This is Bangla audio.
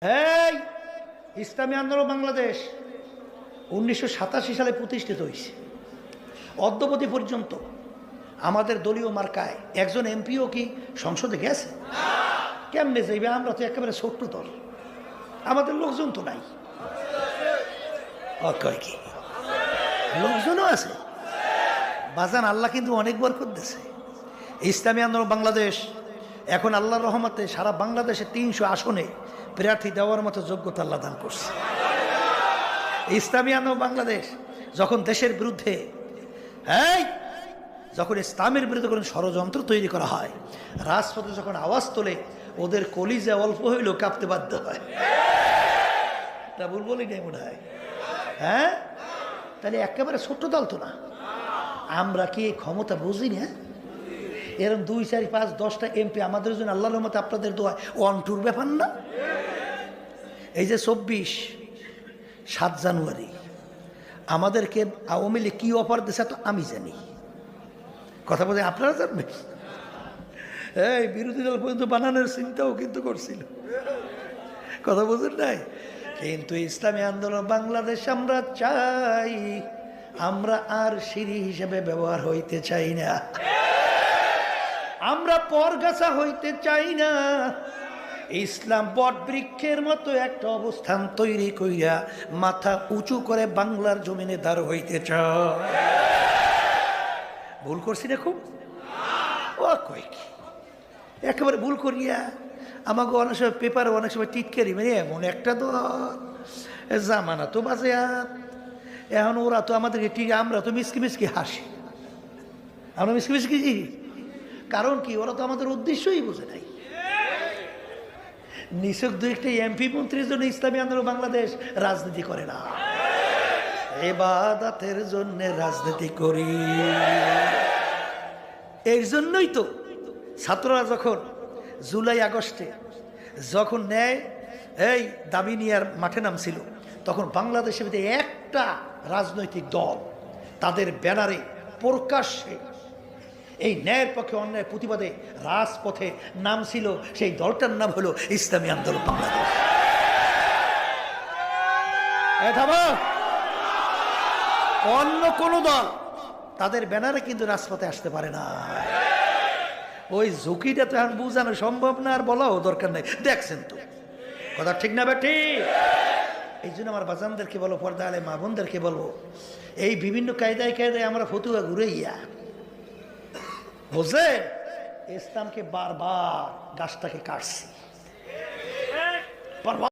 এই ইসলামী আন্দোলন বাংলাদেশ 1987 সালে প্রতিষ্ঠিত হয়েছে। অদ্যবধি পর্যন্ত আমাদের দলীয় মার্কায় একজন এমপিও কি সংসদে গেছে? কেমনে যাইবে? আমরা তো একেবারে ছোট্ট দল, আমাদের লোকজন তো নাই। কি লোকজনও আছে বাজান, আল্লাহ কিন্তু অনেক বরকত দিয়েছে। ইসলামী আন্দোলন বাংলাদেশ এখন আল্লাহর রহমতে সারা বাংলাদেশে 300 আসনে প্রার্থী দেওয়ার মতো যোগ্যতা আল্লাহ দান করছে। ইসলামী আন্দোলন বাংলাদেশ যখন দেশের বিরুদ্ধে যখন ইসলামের বিরুদ্ধে কোনো ষড়যন্ত্র তৈরি করা হয়, রাজপথে যখন আওয়াজ তোলে, ওদের কলিজা অল্প হইলেও কাঁপতে বাধ্য হয়। তা ভুল বলি নাই মনে হয়? হ্যাঁ, তাহলে একেবারে ছোট্ট দল তো না। আমরা কি এই ক্ষমতা বুঝি না? এরকম 2, 4, 5, 10টা এমপি আমাদের জন্য আল্লাহর রহমতে আপনাদের দোয়া ওয়ান টুর ব্যাপার না। এই যে 7 জানুয়ারি আমাদেরকে আওয়ামী লীগ কি অফার দিয়েছে তো আমি জানি, কথা বলে আপনারা জানবেন। এই বিরোধী দল পর্যন্ত বানানোর চিন্তাও কিন্তু করছিল, কথা বোঝেন নাই? কিন্তু ইসলামী আন্দোলন বাংলাদেশ আমরা চাই, আমরা আর সিঁড়ি হিসেবে ব্যবহার হইতে চাই না, আমরা পরগাছা হইতে চাই না। ইসলাম বট বৃক্ষের মতো একটা অবস্থান তৈরি কইরা মাথা উঁচু করে বাংলার জমিনে দাঁড় হইতে চায়। ভুল করছি না খুব? ও কয়েক একেবারে ভুল করিয়া আমাকে অনেক সময় পেপারে অনেক সময় টিটকারি মানে এমন একটা তো জামানা তো বাজে। এখন ওরা তো আমাদেরকে ঠিক, আমরা তো মিসকি মিসকি হাসি, আমরা মিসকি মিসকি। কারণ কি? ওরা তো আমাদের উদ্দেশ্যই বোঝে নাই। নিছক 2-1টা এমপি মন্ত্রীর জন্য ইসলামী আন্দোলন বাংলাদেশ রাজনীতি করে না, ইবাদতের জন্য রাজনীতি করি। এর জন্যই তো ছাত্ররা যখন জুলাই আগস্টে যখন ন্যায় এই দাবি নিয়ে মাঠে নামছিল, তখন বাংলাদেশের ভিতরে একটা রাজনৈতিক দল তাদের ব্যানারে প্রকাশ্যে এই ন্যায়ের পক্ষে অন্যায় প্রতিবাদে রাজপথে নামছিল, সেই দলটার নাম হলো ইসলামী আন্দোলন বাংলাদেশ। অন্য কোন দল তাদের ব্যানারে কিন্তু রাজপথে আসতে পারে না। ওই ঝুঁকিটা তো এখন বোঝানো সম্ভব না, আর বলাও দরকার নেই। দেখছেন তো কথা ঠিক না বেটি? এই জন্য আমার বাজানদেরকে বলো, পর্দা আলে মা বোনদেরকে বলবো, এই বিভিন্ন কায়দায় কায়দায় আমরা ফতুয়া ঘুরে বুঝলে ইসলামকে বারবার গাছটাকে কাটছি।